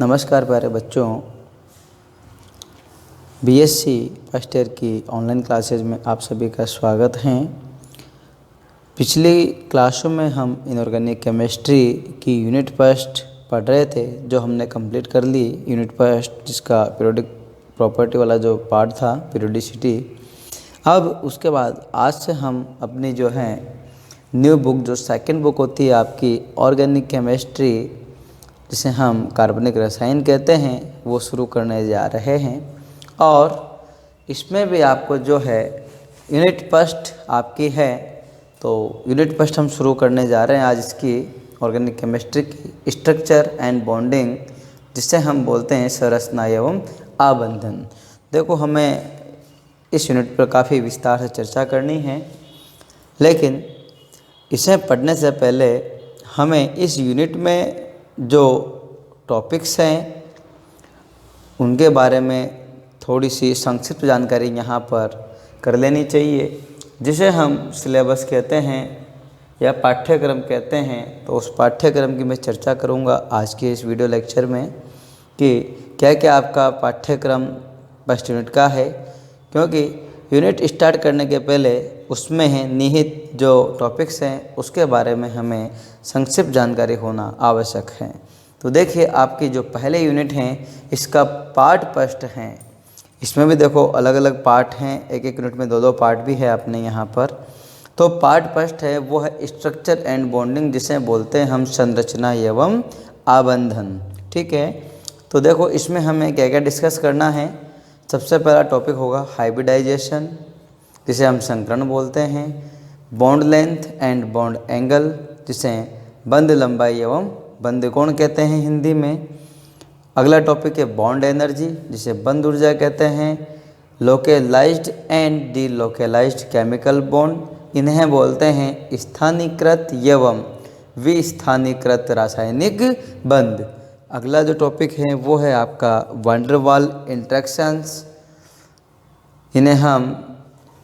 नमस्कार प्यारे बच्चों, बीएससी फर्स्ट ईयर की ऑनलाइन क्लासेज में आप सभी का स्वागत है। पिछली क्लासों में हम इनऑर्गेनिक केमिस्ट्री की यूनिट फर्स्ट पढ़ रहे थे, जो हमने कंप्लीट कर ली। यूनिट फर्स्ट जिसका पीरियोडिक प्रॉपर्टी वाला जो पार्ट था, पीरियोडिसिटी। अब उसके बाद आज से हम अपनी जो है न्यू बुक, जो सेकंड बुक होती है आपकी ऑर्गेनिक केमिस्ट्री, जिसे हम कार्बनिक रसायन कहते हैं, वो शुरू करने जा रहे हैं। और इसमें भी आपको जो है यूनिट फर्स्ट आपकी है, तो यूनिट फर्स्ट हम शुरू करने जा रहे हैं आज इसकी ऑर्गेनिक केमिस्ट्री की स्ट्रक्चर एंड बॉन्डिंग, जिसे हम बोलते हैं संरचना एवं आबंधन। देखो, हमें इस यूनिट पर काफ़ी विस्तार से चर्चा करनी है, लेकिन इसे पढ़ने से पहले हमें इस यूनिट में जो टॉपिक्स हैं उनके बारे में थोड़ी सी संक्षिप्त जानकारी यहाँ पर कर लेनी चाहिए, जिसे हम सिलेबस कहते हैं या पाठ्यक्रम कहते हैं। तो उस पाठ्यक्रम की मैं चर्चा करूँगा आज के इस वीडियो लेक्चर में कि क्या क्या आपका पाठ्यक्रम फर्स्ट यूनिट का है, क्योंकि यूनिट स्टार्ट करने के पहले उसमें है निहित जो टॉपिक्स हैं उसके बारे में हमें संक्षिप्त जानकारी होना आवश्यक है। तो देखिए, आपकी जो पहले यूनिट हैं इसका पार्ट फर्स्ट हैं। इसमें भी देखो अलग अलग पार्ट हैं, एक एक यूनिट में दो दो पार्ट भी है अपने यहाँ पर। तो पार्ट फर्स्ट है वो है स्ट्रक्चर एंड बॉन्डिंग, जिसे बोलते हैं हम संरचना एवं आबंधन। ठीक है, तो देखो इसमें हमें क्या क्या डिस्कस करना है। सबसे पहला टॉपिक होगा हाइब्रिडाइजेशन, जिसे हम संकरण बोलते हैं। Bond length and bond angle, जिसे बंध लंबाई एवं बंध कोण कहते हैं हिंदी में। अगला टॉपिक है बॉन्ड एनर्जी, जिसे बंध ऊर्जा कहते हैं। लोकेलाइज्ड एंड डीलोकेलाइज्ड केमिकल बॉन्ड, इन्हें बोलते हैं स्थानीकृत एवं विस्थानीकृत रासायनिक बंध। अगला जो टॉपिक है वो है आपका वैन डर वाल इंटरेक्शंस, इन्हें हम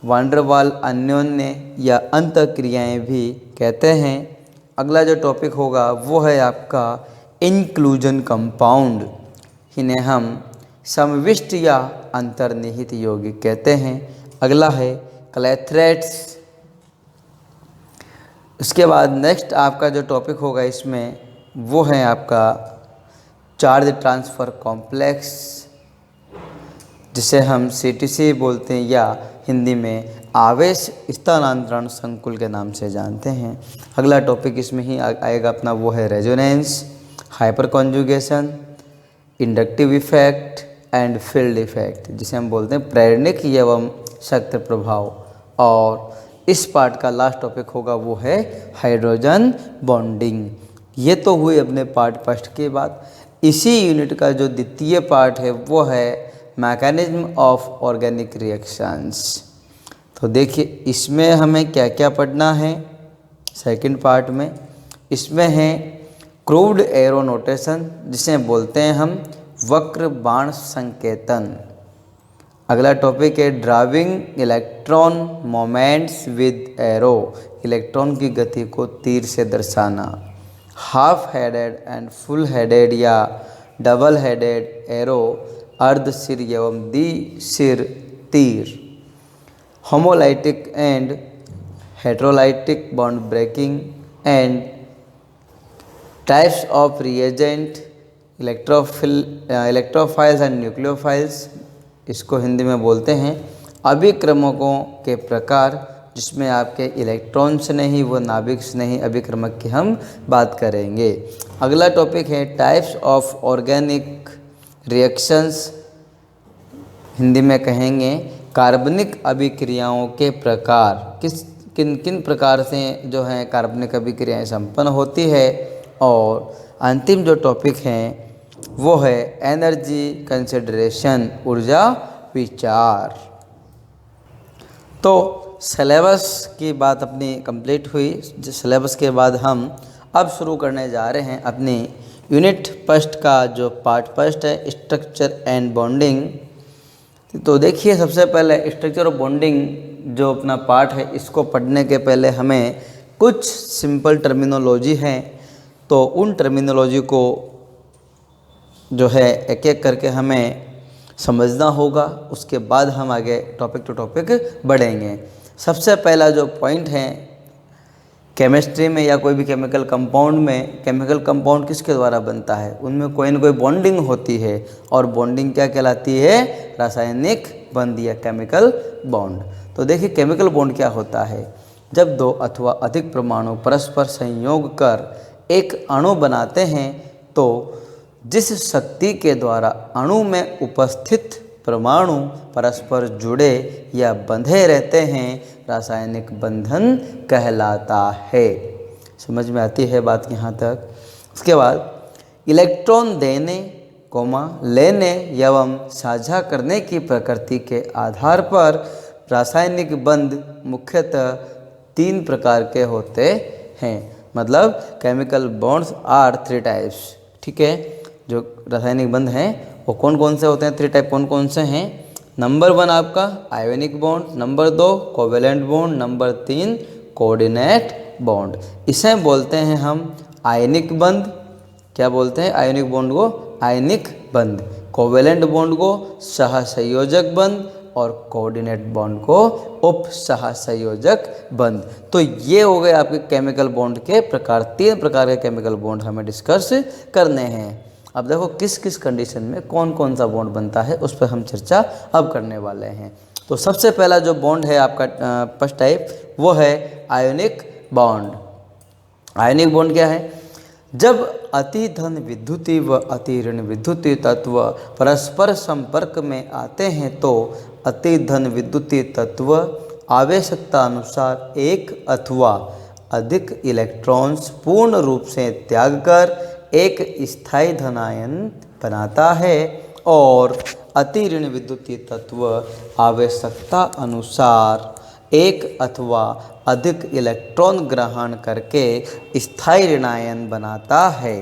वैन डर वाल अन्योन्य या अंतःक्रियाएं भी कहते हैं। अगला जो टॉपिक होगा वो है आपका इंक्लूजन कंपाउंड, इन्हें हम समविष्ट या अंतर्निहित यौगिक कहते हैं। अगला है क्लैथरेट्स। उसके बाद नेक्स्ट आपका जो टॉपिक होगा इसमें वो है आपका चार्ज ट्रांसफ़र कॉम्प्लेक्स, जिसे हम सीटीसी बोलते हैं या हिंदी में आवेश स्थानांतरण संकुल के नाम से जानते हैं। अगला टॉपिक इसमें ही आएगा अपना, वो है resonance, hyper conjugation, inductive effect and field effect, जिसे हम बोलते हैं प्रेरणिक एवं शक्ति प्रभाव। और इस पार्ट का लास्ट टॉपिक होगा वो है हाइड्रोजन बॉन्डिंग। ये तो हुई अपने पार्ट फर्स्ट के बाद। इसी यूनिट का जो द्वितीय पार्ट है वो है मैकेनिज्म ऑफ ऑर्गेनिक रिएक्शंस। तो देखिए इसमें हमें क्या क्या पढ़ना है सेकंड पार्ट में। इसमें है क्रूड एरो नोटेशन, जिसे बोलते हैं हम वक्र बाण संकेतन। अगला टॉपिक है driving electron moments with arrow, electron की गति को तीर से दर्शाना। Half headed and full headed या डबल हेडेड एरो, अर्ध सिर एवं द्वि सिर तीर। Homolytic and heterolytic bond breaking and types of reagent, electrophiles and nucleophiles, इसको हिंदी में बोलते हैं अभिक्रमकों के प्रकार, जिसमें आपके इलेक्ट्रॉन्स नहीं वो नाभिक्स नहीं अभिक्रमक की हम बात करेंगे। अगला टॉपिक है types of organic reactions, Hindi में कहेंगे कार्बनिक अभिक्रियाओं के प्रकार, किन किन प्रकार से जो है कार्बनिक अभिक्रियाएं संपन्न होती है। और अंतिम जो टॉपिक है वो है एनर्जी कंसिडरेशन, ऊर्जा विचार। तो सिलेबस की बात अपनी कंप्लीट हुई। सिलेबस के बाद हम अब शुरू करने जा रहे हैं अपनी यूनिट फर्स्ट का जो पार्ट फर्स्ट है स्ट्रक्चर एंड बॉन्डिंग। तो देखिए, सबसे पहले स्ट्रक्चर और बॉन्डिंग जो अपना पार्ट है, इसको पढ़ने के पहले हमें कुछ सिंपल टर्मिनोलॉजी हैं, तो उन टर्मिनोलॉजी को जो है एक एक करके हमें समझना होगा, उसके बाद हम आगे टॉपिक टू टॉपिक बढ़ेंगे। सबसे पहला जो पॉइंट है केमिस्ट्री में या कोई भी केमिकल कंपाउंड में, केमिकल कंपाउंड किसके द्वारा बनता है, उनमें कोई ना कोई बॉन्डिंग होती है, और बॉन्डिंग क्या कहलाती है, रासायनिक बंध या केमिकल बॉन्ड। तो देखिए केमिकल बॉन्ड क्या होता है, जब दो अथवा अधिक परमाणु परस्पर संयोग कर एक अणु बनाते हैं तो जिस शक्ति के द्वारा अणु में उपस्थित परमाणु परस्पर जुड़े या बंधे रहते हैं रासायनिक बंधन कहलाता है। समझ में आती है बात यहाँ तक। उसके बाद इलेक्ट्रॉन देने लेने एवं साझा करने की प्रकृति के आधार पर रासायनिक बंध मुख्यतः 3 प्रकार के होते हैं। मतलब केमिकल बॉन्ड्स आर 3 टाइप्स। ठीक है, जो रासायनिक बंध हैं वो कौन कौन से होते हैं, 3 टाइप कौन कौन से हैं। नंबर 1 आपका ionic bond, number 2 covalent bond, number 3 coordinate bond. इसे बोलते हैं हम आयनिक बंध। क्या बोलते हैं आयोनिक बॉन्ड को, आयनिक बंध। कोवेलेंट बॉन्ड को सहसंयोजक बंध और कोऑर्डिनेट बॉन्ड को उप सहसंयोजक बंध। तो ये हो गए आपके केमिकल बॉन्ड के प्रकार। 3 प्रकार के केमिकल बॉन्ड हमें डिस्कस करने हैं। अब देखो किस किस कंडीशन में कौन कौन सा बॉन्ड बनता है उस पर हम चर्चा अब करने वाले हैं। तो सबसे पहला जो बॉन्ड है आपका फर्स्ट टाइप वो है आयोनिक बॉन्ड। आयोनिक बॉन्ड क्या है, जब अति धन विद्युतीय व अति ऋण विद्युतीय तत्व परस्पर संपर्क में आते हैं तो अति धन विद्युतीय तत्व आवश्यकता अनुसार एक अथवा अधिक इलेक्ट्रॉन्स पूर्ण रूप से त्याग कर एक स्थायी धनायन बनाता है, और अति ऋण विद्युतीय तत्व आवश्यकता अनुसार एक अथवा अधिक इलेक्ट्रॉन ग्रहण करके स्थायी ऋणायन बनाता है।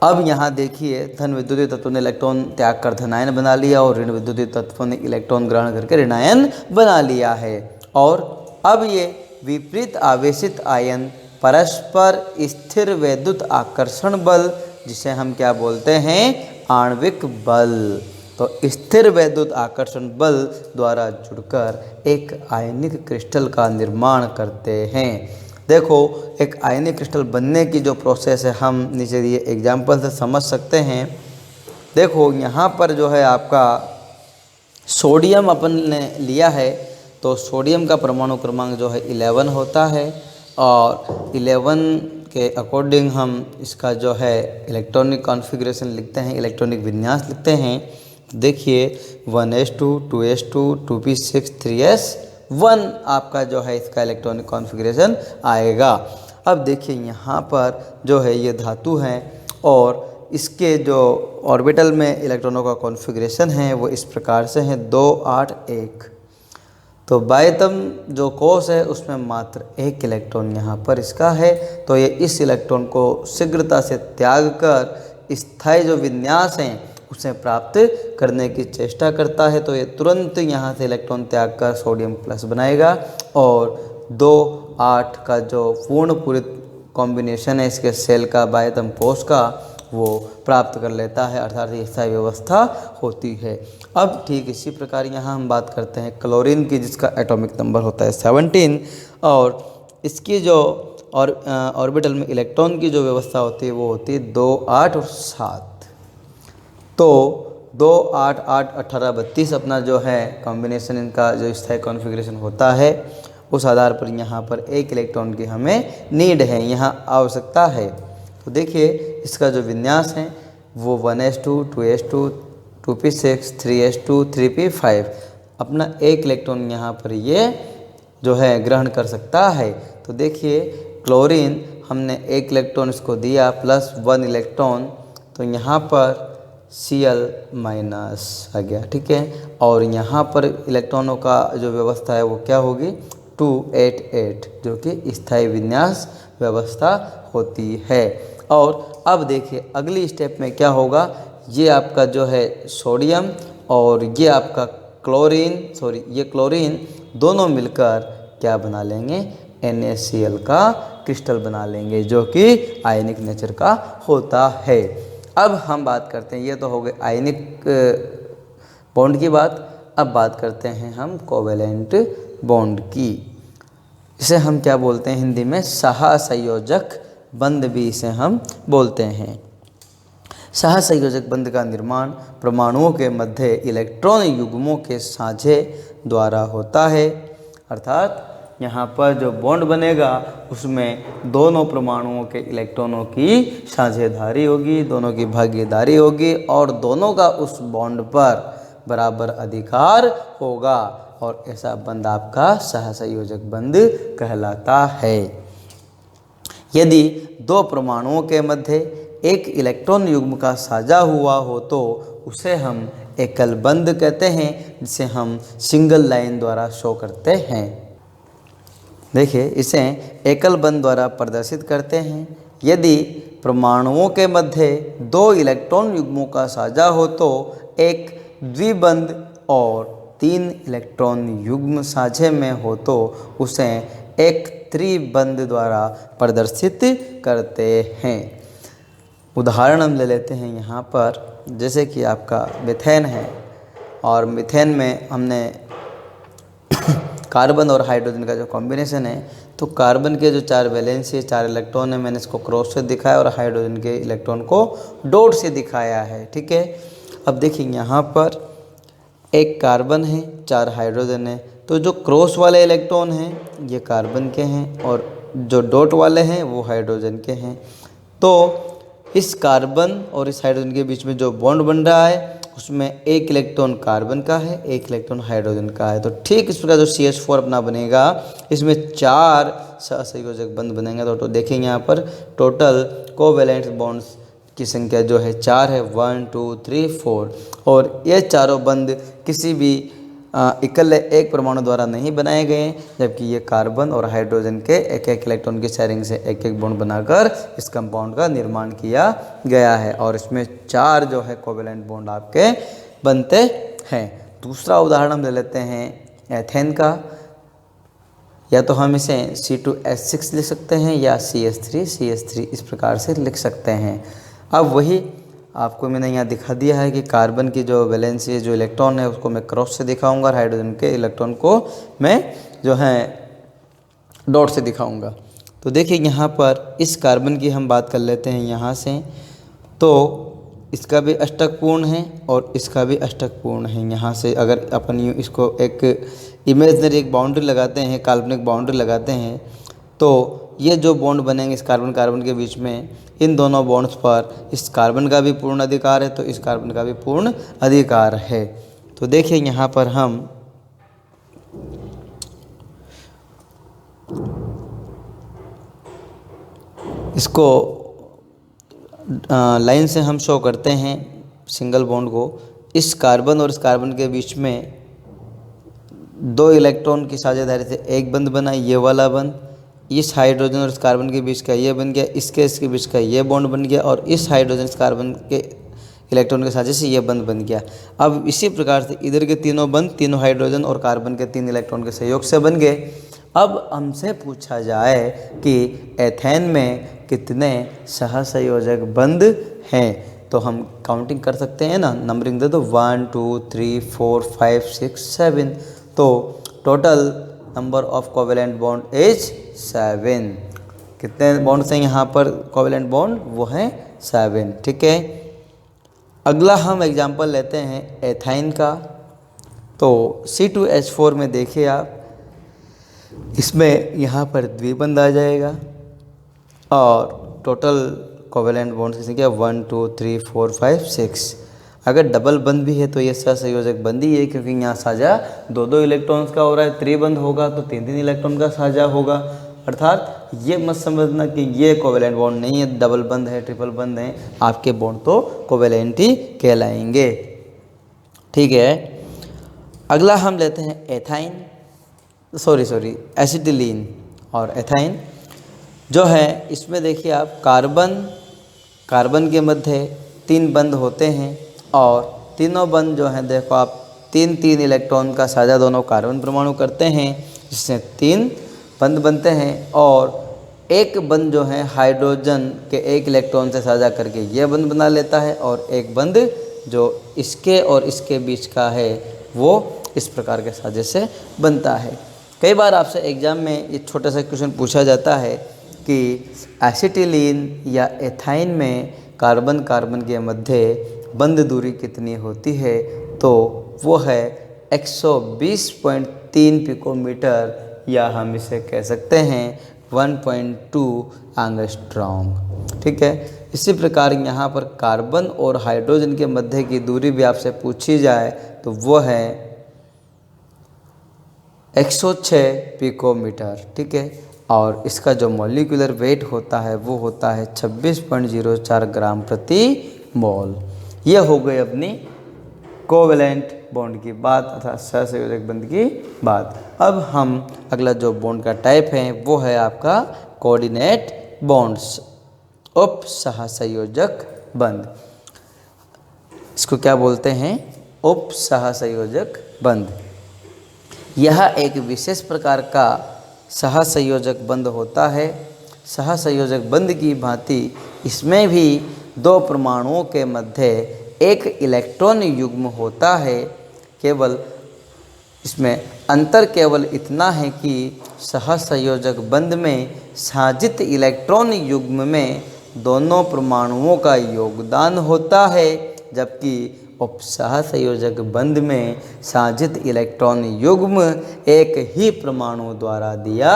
अब यहाँ देखिए धन विद्युतीय तत्व ने इलेक्ट्रॉन त्याग कर धनायन बना लिया और ऋण विद्युतीय तत्व ने इलेक्ट्रॉन ग्रहण करके ऋणायन बना लिया है। और अब ये विपरीत आवेशित आयन परस्पर स्थिर वैद्युत आकर्षण बल, जिसे हम क्या बोलते हैं आणविक बल, तो स्थिर वैद्युत आकर्षण बल द्वारा जुड़कर एक आयनिक क्रिस्टल का निर्माण करते हैं। देखो एक आयनिक क्रिस्टल बनने की जो प्रोसेस है हम नीचे दिए एग्जाम्पल से समझ सकते हैं। देखो यहाँ पर जो है आपका सोडियम अपन ने लिया है, तो सोडियम का परमाणु क्रमांक जो है 11 होता है, और 11 के अकॉर्डिंग हम इसका जो है इलेक्ट्रॉनिक कॉन्फ़िगरेशन लिखते हैं, इलेक्ट्रॉनिक विन्यास लिखते हैं। देखिए 1s2 2s2 2p6 3s1 आपका जो है इसका इलेक्ट्रॉनिक कॉन्फ़िगरेशन आएगा। अब देखिए यहाँ पर जो है ये धातु हैं और इसके जो ऑर्बिटल में इलेक्ट्रॉनों का कॉन्फ़िगरेशन है वो इस प्रकार से है 2 8 1। तो बाह्यतम जो कोश है उसमें मात्र 1 इलेक्ट्रॉन यहाँ पर इसका है, तो ये इस इलेक्ट्रॉन को शीघ्रता से त्याग कर स्थायी जो विन्यास हैं उसे प्राप्त करने की चेष्टा करता है। तो ये तुरंत यहाँ से इलेक्ट्रॉन त्याग कर सोडियम प्लस बनाएगा और 2 8 का जो पूर्ण कॉम्बिनेशन है इसके सेल का बाह्यतम कोश का वो प्राप्त कर लेता है, अर्थात स्थायी व्यवस्था होती है। अब ठीक इसी प्रकार यहाँ हम बात करते हैं क्लोरीन की, जिसका एटॉमिक नंबर होता है 17, और इसकी जो ऑर्बिटल में इलेक्ट्रॉन की जो व्यवस्था होती है वो होती है 2 8 और 7। तो 2 8 8 18 32 अपना जो है कॉम्बिनेशन इनका जो स्थायी कॉन्फ़िगरेशन होता है, उस आधार पर यहाँ पर 1 इलेक्ट्रॉन की हमें नीड है, यहाँ आवश्यकता है। तो देखिए इसका जो विन्यास है वो 1s2 2s2 2p6 3s2 3p5 अपना 1 इलेक्ट्रॉन यहाँ पर ये जो है ग्रहण कर सकता है। तो देखिए क्लोरीन हमने 1 इलेक्ट्रॉन इसको दिया प्लस 1 इलेक्ट्रॉन, तो यहाँ पर Cl माइनस आ गया। ठीक है, और यहाँ पर इलेक्ट्रॉनों का जो व्यवस्था है वो क्या होगी 2 8 8, जो कि स्थायी विन्यास व्यवस्था होती है। और अब देखिए अगली स्टेप में क्या होगा, ये आपका जो है सोडियम और ये आपका ये क्लोरीन दोनों मिलकर क्या बना लेंगे NaCl का क्रिस्टल बना लेंगे, जो कि आयनिक नेचर का होता है। अब हम बात करते हैं, ये तो हो गए आयनिक बॉन्ड की बात। अब बात करते हैं हम कोवेलेंट बॉन्ड की। इसे हम क्या बोलते हैं हिंदी में? सहसंयोजक बंध भी इसे हम बोलते हैं। सहसंयोजक बंध का निर्माण परमाणुओं के मध्य इलेक्ट्रॉन युग्मों के साझे द्वारा होता है। अर्थात यहाँ पर जो बॉन्ड बनेगा उसमें दोनों परमाणुओं के इलेक्ट्रॉनों की साझेदारी होगी, दोनों की भागीदारी होगी और दोनों का उस बॉन्ड पर बराबर अधिकार होगा और ऐसा बंध आपका सहसंयोजक बंध कहलाता है। यदि दो परमाणुओं के मध्य एक इलेक्ट्रॉन युग्म का साझा हुआ हो तो उसे हम एकल बंध कहते हैं, जिसे हम सिंगल लाइन द्वारा शो करते हैं। देखिए, इसे एकल बंध द्वारा प्रदर्शित करते हैं। यदि परमाणुओं के मध्य दो इलेक्ट्रॉन युग्मों का साझा हो तो एक द्विबंध और 3 इलेक्ट्रॉन युग्म साझे में हो तो उसे एक त्रिबंध द्वारा प्रदर्शित करते हैं। उदाहरण हम ले लेते हैं यहाँ पर, जैसे कि आपका मीथेन है और मीथेन में हमने कार्बन और हाइड्रोजन का जो कॉम्बिनेशन है, तो कार्बन के जो 4 वैलेंसी 4 इलेक्ट्रॉन है मैंने इसको क्रॉस से दिखाया और हाइड्रोजन के इलेक्ट्रॉन को डॉट से दिखाया है। ठीक है, अब देखिए यहाँ पर एक कार्बन है, 4 हाइड्रोजन है, तो जो क्रॉस वाले इलेक्ट्रॉन हैं ये कार्बन के हैं और जो डॉट वाले हैं वो हाइड्रोजन के हैं। तो इस कार्बन और इस हाइड्रोजन के बीच में जो बॉन्ड बन रहा है उसमें एक इलेक्ट्रॉन कार्बन का है, एक इलेक्ट्रॉन हाइड्रोजन का है। तो ठीक इस प्रकार जो CH4 अपना बनेगा, इसमें 4 सहसंयोजक बंध बनेंगे। तो देखेंगे यहाँ पर टोटल कोवेलेंट बॉन्ड्स की संख्या जो है 4 है, 1 2 3 4। और ये चारों बंध किसी भी इकल्ले एक परमाणु द्वारा नहीं बनाए गए, जबकि ये कार्बन और हाइड्रोजन के एक एक इलेक्ट्रॉन की शेयरिंग से एक एक बॉन्ड बनाकर इस कंपाउंड का निर्माण किया गया है और इसमें 4 जो है कोवेलेंट बॉन्ड आपके बनते हैं। दूसरा उदाहरण हम ले लेते हैं एथेन का। या तो हम इसे C2H6 लिख सकते हैं या CH3 इस प्रकार से लिख सकते हैं। अब वही आपको मैंने यहाँ दिखा दिया है कि कार्बन की जो वैलेंसी जो इलेक्ट्रॉन है उसको मैं क्रॉस से दिखाऊंगा और हाइड्रोजन के इलेक्ट्रॉन को मैं जो है डॉट से दिखाऊंगा। तो देखिए यहाँ पर इस कार्बन की हम बात कर लेते हैं यहाँ से, तो इसका भी अष्टक पूर्ण है और इसका भी अष्टक पूर्ण है। यहाँ से अगर अपन इसको एक इमेजनरी एक बाउंड्री लगाते हैं, काल्पनिक बाउंड्री लगाते हैं, तो ये जो बॉन्ड बनेंगे इस कार्बन कार्बन के बीच में, इन दोनों बॉन्ड्स पर इस कार्बन का भी पूर्ण अधिकार है तो इस कार्बन का भी पूर्ण अधिकार है। तो देखिए यहाँ पर हम इसको लाइन से हम शो करते हैं सिंगल बॉन्ड को। इस कार्बन और इस कार्बन के बीच में 2 इलेक्ट्रॉन की साझेदारी से एक बंध बना, ये वाला बंध। इस हाइड्रोजन और इस कार्बन के बीच का ये बन गया, इसके बीच का ये बॉन्ड बन गया और इस हाइड्रोजन इस कार्बन के इलेक्ट्रॉन के साझे से ये बंध बन गया। अब इसी प्रकार से इधर के तीनों बंध तीनों हाइड्रोजन और कार्बन के 3 इलेक्ट्रॉन के सहयोग से बन गए। अब हमसे पूछा जाए कि एथेन में कितने सहसंयोजक बंध हैं, तो हम काउंटिंग कर सकते हैं ना, नंबरिंग दे दो 1 2 3 4 5 6 7। तो total number of covalent bond is 7। कितने बॉन्ड्स हैं यहाँ पर कोवेलेंट बॉन्ड? वो हैं 7। ठीक है, अगला हम एग्जांपल लेते हैं एथाइन का। तो C2H4 में देखिए आप, इसमें यहाँ पर द्विबंध आ जाएगा और टोटल कोवेलेंट बॉन्ड्स की संख्या 1 2 3 4 5 6। अगर डबल बंध भी है तो ये सहसंयोजक बंध ही है, क्योंकि यहाँ साझा 2 इलेक्ट्रॉन्स का हो रहा है। त्रिबंध होगा तो 3 इलेक्ट्रॉन का साझा होगा। अर्थात ये मत समझना कि ये कोवेलेंट बॉन्ड नहीं है, डबल बंध है, ट्रिपल बंध है, आपके बॉन्ड तो कोवेलेंट ही कहलाएंगे। ठीक है, अगला हम लेते हैं एथाइन, एसिटिलीन और एथाइन जो है। इसमें देखिए आप, कार्बन के मध्य 3 बंध होते हैं और तीनों बंध जो हैं देखो आप 3 इलेक्ट्रॉन का साझा दोनों कार्बन परमाणु करते हैं, जिससे 3 बंध बनते हैं और एक बंध जो है हाइड्रोजन के एक इलेक्ट्रॉन से साझा करके ये बंध बना लेता है, और एक बंध जो इसके और इसके बीच का है वो इस प्रकार के साझे से बनता है। कई बार आपसे एग्जाम में ये छोटा सा क्वेश्चन पूछा जाता है कि एसिटिलीन या एथाइन में कार्बन कार्बन के मध्य बंध दूरी कितनी होती है, तो वो है 120.3 पिकोमीटर, या हम इसे कह सकते हैं 1.2 एंगस्ट्रॉम। ठीक है, इसी प्रकार यहाँ पर कार्बन और हाइड्रोजन के मध्य की दूरी भी आपसे पूछी जाए तो वो है 106 पिकोमीटर। ठीक है, और इसका जो मॉलिक्यूलर वेट होता है वो होता है 26.04 ग्राम प्रति मोल। यह हो गई अपनी कोवेलेंट बॉन्ड की बात अर्थात सहसंयोजक बंध की बात। अब हम अगला जो बॉन्ड का टाइप है वो है आपका कोऑर्डिनेट बॉन्ड्स, उप सहसंयोजक बंध। इसको क्या बोलते हैं? उप सहसंयोजक बंध। यह एक विशेष प्रकार का सहसंयोजक बंध होता है। सहसंयोजक बंध की भांति इसमें भी दो परमाणुओं के मध्य एक इलेक्ट्रॉन युग्म होता है। केवल इसमें अंतर केवल इतना है कि सहसंयोजक बंध में साजित इलेक्ट्रॉन युग्म में दोनों परमाणुओं का योगदान होता है, जबकि उपसहसंयोजक बंध में साजित इलेक्ट्रॉन युग्म एक ही परमाणु द्वारा दिया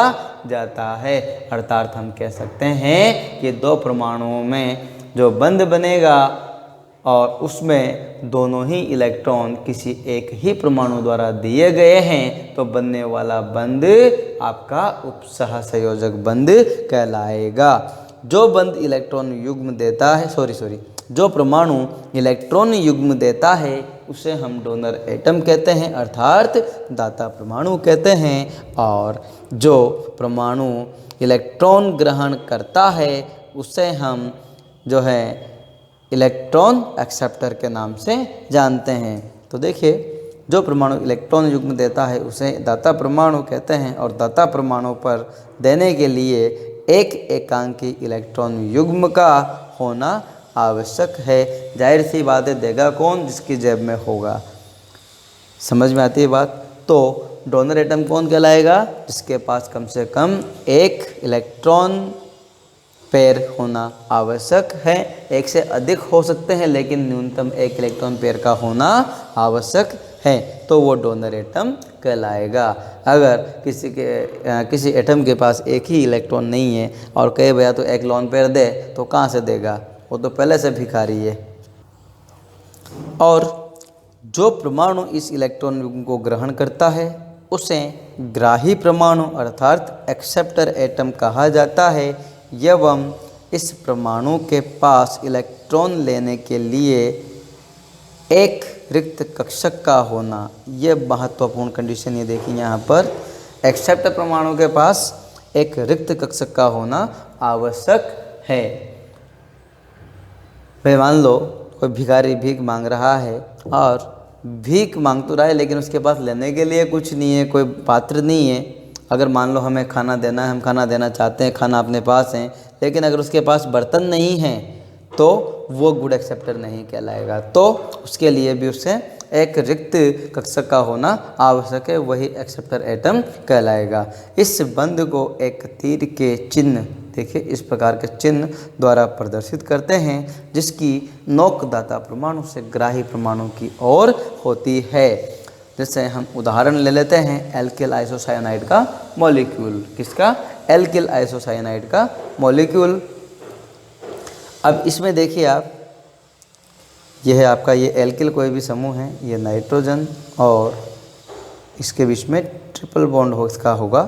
जाता है। अर्थात हम कह सकते हैं कि दो परमाणुओं में जो बंध बनेगा और उसमें दोनों ही इलेक्ट्रॉन किसी एक ही परमाणु द्वारा दिए गए हैं, तो बनने वाला बंध आपका उपसहसंयोजक बंध कहलाएगा। जो बंध इलेक्ट्रॉन युग्म देता है जो परमाणु इलेक्ट्रॉन युग्म देता है उसे हम डोनर एटम कहते हैं, अर्थात दाता परमाणु कहते हैं। और जो परमाणु इलेक्ट्रॉन ग्रहण करता है उसे हम जो है इलेक्ट्रॉन एक्सेप्टर के नाम से जानते हैं। तो देखिए, जो परमाणु इलेक्ट्रॉन युग्म देता है उसे दाता परमाणु कहते हैं, और दाता परमाणु पर देने के लिए एक एकांकी इलेक्ट्रॉन युग्म का होना आवश्यक है। जाहिर सी बात है, देगा कौन? जिसकी जेब में होगा। समझ में आती है बात? तो डोनर एटम कौन कहलाएगा? जिसके पास कम से कम एक इलेक्ट्रॉन पेयर होना आवश्यक है। एक से अधिक हो सकते हैं लेकिन न्यूनतम एक इलेक्ट्रॉन पेयर का होना आवश्यक है, तो वो डोनर एटम कहलाएगा। अगर किसी एटम के पास एक ही इलेक्ट्रॉन नहीं है और कहे भैया तो एक लोन पेयर दे, तो कहाँ से देगा? वो तो पहले से भिखारी है। और जो परमाणु इस इलेक्ट्रॉन युग्म को ग्रहण करता है उसे ग्राही परमाणु अर्थात एक्सेप्टर एटम कहा जाता है। एवं इस परमाणु के पास इलेक्ट्रॉन लेने के लिए एक रिक्त कक्षक का होना, यह महत्वपूर्ण कंडीशन ये देखिए यहाँ पर, एक्सेप्टर परमाणु के पास एक रिक्त कक्षक का होना आवश्यक है। भाई मान लो कोई भिखारी भीख मांग रहा है, और भीख मांग तो रहा है लेकिन उसके पास लेने के लिए कुछ नहीं है, कोई पात्र नहीं है। अगर मान लो हमें खाना देना है, हम खाना देना चाहते हैं, खाना अपने पास है, लेकिन अगर उसके पास बर्तन नहीं है तो वो गुड एक्सेप्टर नहीं कहलाएगा। तो उसके लिए भी उससे एक रिक्त कक्षक का होना आवश्यक है, वही एक्सेप्टर एटम कहलाएगा। इस बंध को एक तीर के चिन्ह, देखिए इस प्रकार के चिन्ह द्वारा प्रदर्शित करते हैं, जिसकी नोक दाता परमाणु से ग्राही परमाणु की ओर होती है। जैसे हम उदाहरण ले लेते हैं एल्किल आइसोसाइनाइड का मॉलिक्यूल। किसका? एल्किल आइसोसाइनाइड का मॉलिक्यूल। अब इसमें देखिए आप, यह है आपका ये एल्किल कोई भी समूह है, ये नाइट्रोजन और इसके बीच में ट्रिपल बॉन्ड इसका होगा।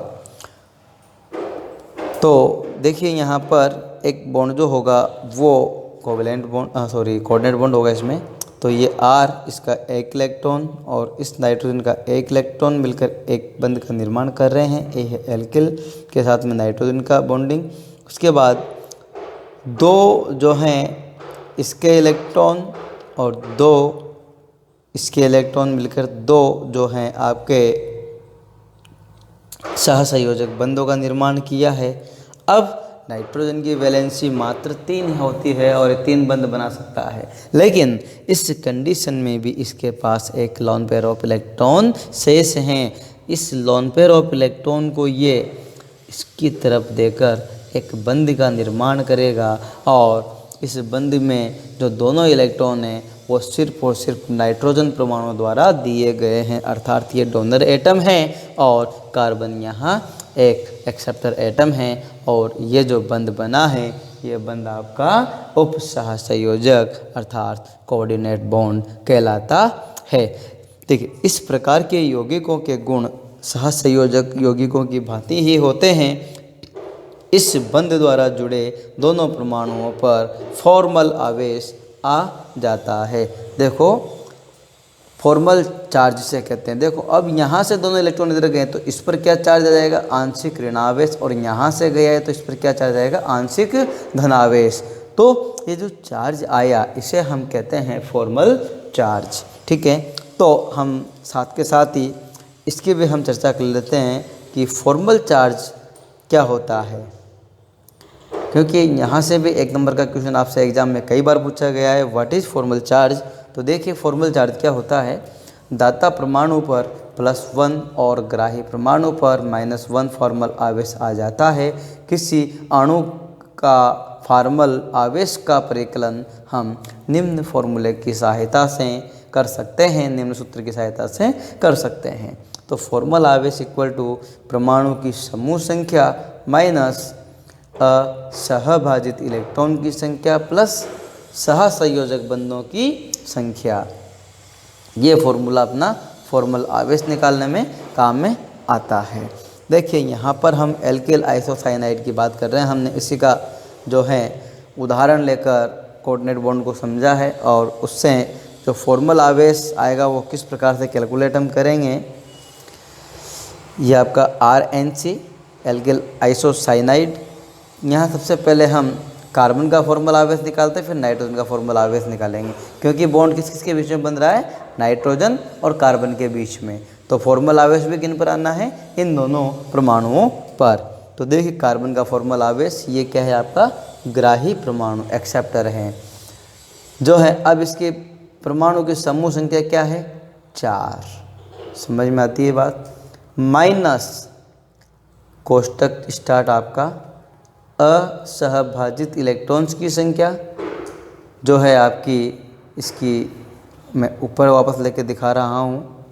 तो देखिए यहाँ पर एक बॉन्ड जो होगा वो कोऑर्डिनेट बॉन्ड होगा इसमें। तो ये R इसका एक इलेक्ट्रॉन और इस नाइट्रोजन का एक इलेक्ट्रॉन मिलकर एक बंध का निर्माण कर रहे हैं। ये है एल्किल के साथ में नाइट्रोजन का बॉन्डिंग। उसके बाद दो जो हैं इसके इलेक्ट्रॉन और दो इसके इलेक्ट्रॉन मिलकर दो जो हैं आपके सहसंयोजक बंधों का निर्माण किया है। अब नाइट्रोजन की वैलेंसी मात्र 3 होती है और 3 बंध बना सकता है, लेकिन इस कंडीशन में भी इसके पास एक लोन पेयर ऑफ इलेक्ट्रॉन शेष हैं। इस लोन पेयर ऑफ इलेक्ट्रॉन को ये इसकी तरफ देकर एक बंध का निर्माण करेगा और इस बंध में जो दोनों इलेक्ट्रॉन हैं वो सिर्फ और सिर्फ नाइट्रोजन परमाणु द्वारा दिए गए हैं, अर्थात ये डोनर एटम है और कार्बन यहाँ एक एक्सेप्टर एटम है। और ये जो बंध बना है ये बंध आपका उपसहसंयोजक अर्थात कोऑर्डिनेट बॉन्ड कहलाता है। देखिए, इस प्रकार के यौगिकों के गुण सहसंयोजक यौगिकों की भांति ही होते हैं। इस बंध द्वारा जुड़े दोनों परमाणुओं पर फॉर्मल आवेश आ जाता है। देखो, फॉर्मल चार्ज से कहते हैं। देखो, अब यहाँ से दोनों इलेक्ट्रॉन इधर गए तो इस पर क्या चार्ज आ जाएगा, आंशिक ऋणावेश, और यहाँ से गया है तो इस पर क्या चार्ज आएगा, आंशिक धनावेश। तो ये जो चार्ज आया इसे हम कहते हैं फॉर्मल चार्ज। ठीक है, तो हम साथ के साथ ही इसकी भी हम चर्चा कर लेते हैं कि फॉर्मल चार्ज क्या होता है, क्योंकि यहाँ से भी 1 नंबर का क्वेश्चन आपसे एग्जाम में कई बार पूछा गया है, व्हाट इज़ फॉर्मल चार्ज। तो देखिए, फॉर्मल चार्ज क्या होता है, दाता परमाणु पर +1 और ग्राही परमाणु पर -1 फॉर्मल आवेश आ जाता है। किसी अणु का फॉर्मल आवेश का परिकलन हम निम्न फॉर्मूले की सहायता से कर सकते हैं, निम्न सूत्र की सहायता से कर सकते हैं। तो फॉर्मल आवेश इक्वल टू परमाणु की समूह संख्या माइनस असहभाजित इलेक्ट्रॉन की संख्या प्लस सहसंयोजक बंधों की संख्या। ये फॉर्मूला अपना फॉर्मल आवेश निकालने में काम में आता है। देखिए, यहाँ पर हम एल्किल आइसोसाइनाइड की बात कर रहे हैं। हमने इसी का जो है उदाहरण लेकर कोऑर्डिनेट बॉन्ड को समझा है और उससे जो फॉर्मल आवेश आएगा वो किस प्रकार से कैलकुलेट हम करेंगे। ये आपका RNC एल्किल आइसोसाइनाइड। यहाँ सबसे पहले हम कार्बन का फॉर्मल आवेश निकालते हैं, फिर नाइट्रोजन का फॉर्मल आवेश निकालेंगे, क्योंकि बॉन्ड किस किस के बीच में बन रहा है, नाइट्रोजन और कार्बन के बीच में। तो फॉर्मल आवेश भी किन पर आना है, इन दोनों परमाणुओं पर। तो देखिए, कार्बन का फॉर्मल आवेश ये क्या है, आपका ग्राही परमाणु एक्सेप्टर है जो है। अब इसके परमाणु की समूह संख्या क्या है, 4। समझ में आती है बात। माइनस कोष्टक स्टार्ट आपका असहभाजित इलेक्ट्रॉन्स की संख्या जो है आपकी, इसकी मैं ऊपर वापस लेके दिखा रहा हूँ।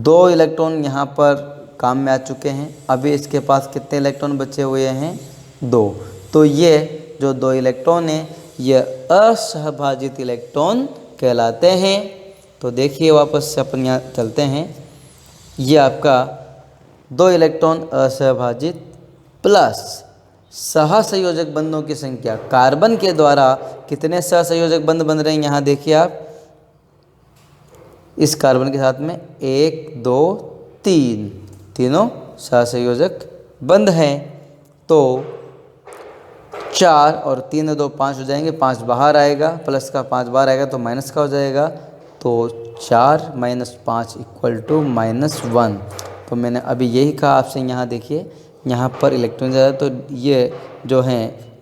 2 इलेक्ट्रॉन यहाँ पर काम में आ चुके हैं, अभी इसके पास कितने इलेक्ट्रॉन बचे हुए हैं, 2। तो ये जो 2 इलेक्ट्रॉन हैं ये असहभाजित इलेक्ट्रॉन कहलाते हैं। तो देखिए, वापस से अपन यहाँ चलते हैं। ये आपका 2 इलेक्ट्रॉन असहभाजित प्लस सहसंयोजक बंधों की संख्या। कार्बन के द्वारा कितने सहसंयोजक बंध बन रहे हैं, यहाँ देखिए आप, इस कार्बन के साथ में 1 2 3 तीनों सहसंयोजक बंध हैं। तो 4 और 3 2 5 हो जाएंगे, 5 बाहर आएगा, प्लस का 5 बाहर आएगा तो माइनस का हो जाएगा। तो 4 - 5 = -1। तो मैंने अभी यही कहा आपसे। यहाँ देखिए, यहाँ पर इलेक्ट्रॉन ज़्यादा तो ये जो है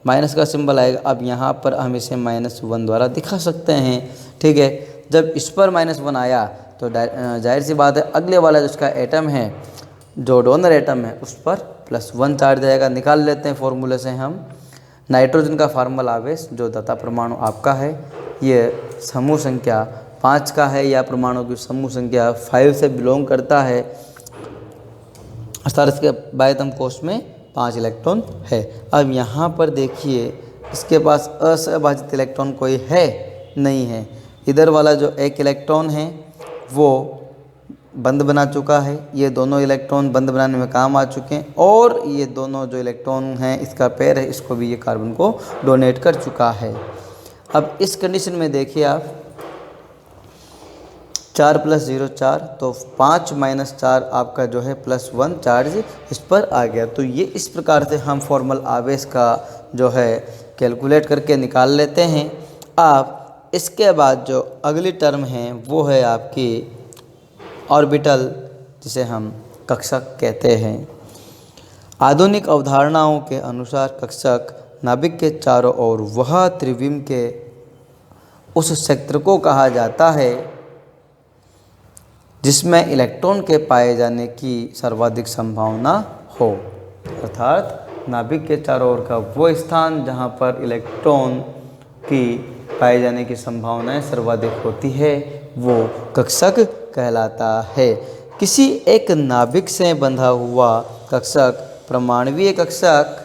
माइनस का सिंबल आएगा। अब यहाँ पर हम इसे -1 द्वारा दिखा सकते हैं। ठीक है, जब इस पर -1 आया तो जाहिर सी बात है अगले वाला जिसका एटम है, जो डोनर एटम है, उस पर +1 चार्ज जाएगा। निकाल लेते हैं फॉर्मूले से हम। नाइट्रोजन का फॉर्मल आवेश जो दाता परमाणु आपका है, ये समूह संख्या 5 का है, या परमाणु की समूह संख्या 5 से बिलोंग करता है, अर्थात इसके बाह्यतम कोश में 5 इलेक्ट्रॉन है। अब यहाँ पर देखिए, इसके पास असहभाजित इलेक्ट्रॉन कोई है नहीं है। इधर वाला जो 1 इलेक्ट्रॉन है वो बंध बना चुका है, ये दोनों इलेक्ट्रॉन बंध बनाने में काम आ चुके हैं, और ये दोनों जो इलेक्ट्रॉन हैं, इसका पेयर है, इसको भी ये कार्बन को डोनेट कर चुका है। अब इस कंडीशन में देखिए आप, 4 + 0 4, तो 5 - 4 आपका जो है +1 चार्ज इस पर आ गया। तो ये इस प्रकार से हम फॉर्मल आवेश का जो है कैलकुलेट करके निकाल लेते हैं। आप इसके बाद जो अगली टर्म है वो है आपकी ऑर्बिटल, जिसे हम कक्षक कहते हैं। आधुनिक अवधारणाओं के अनुसार कक्षक नाभिक के चारों ओर वह त्रिविम के उस क्षेत्र को कहा जाता है जिसमें इलेक्ट्रॉन के पाए जाने की सर्वाधिक संभावना हो। अर्थात नाभिक के चारों ओर का वो स्थान जहाँ पर इलेक्ट्रॉन की पाए जाने की संभावनाएं सर्वाधिक होती है वो कक्षक कहलाता है। किसी एक नाभिक से बंधा हुआ कक्षक परमाणुवीय कक्षक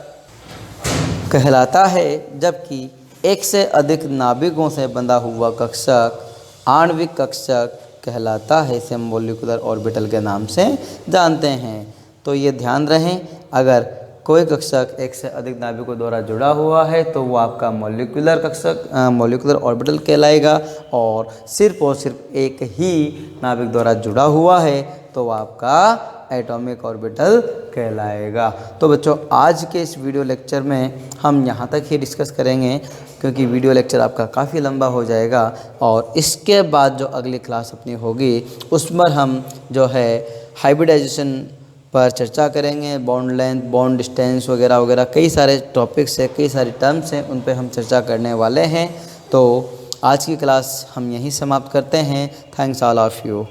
कहलाता है, जबकि एक से अधिक नाभिकों से बंधा हुआ कक्षक आणविक कक्षक कहलाता है। इसे मॉलिक्यूलर ऑर्बिटल के नाम से जानते हैं। तो ये ध्यान रहे, अगर कोई कक्षक एक से अधिक नाभिकों द्वारा जुड़ा हुआ है तो वो आपका मॉलिक्यूलर कक्षक मॉलिक्यूलर ऑर्बिटल कहलाएगा, और सिर्फ एक ही नाभिक द्वारा जुड़ा हुआ है तो वो आपका एटॉमिक ऑर्बिटल कहलाएगा। तो बच्चों, आज के इस वीडियो लेक्चर में हम यहाँ तक ही डिस्कस करेंगे, क्योंकि वीडियो लेक्चर आपका काफ़ी लंबा हो जाएगा, और इसके बाद जो अगली क्लास अपनी होगी उसमें हम जो है हाइब्रिडाइजेशन पर चर्चा करेंगे। बॉन्ड लेंथ, बॉन्ड डिस्टेंस वगैरह वगैरह कई सारे टॉपिक्स हैं, कई सारे टर्म्स हैं, उन पे हम चर्चा करने वाले हैं। तो आज की क्लास हम यहीं समाप्त करते हैं। Thanks all of you.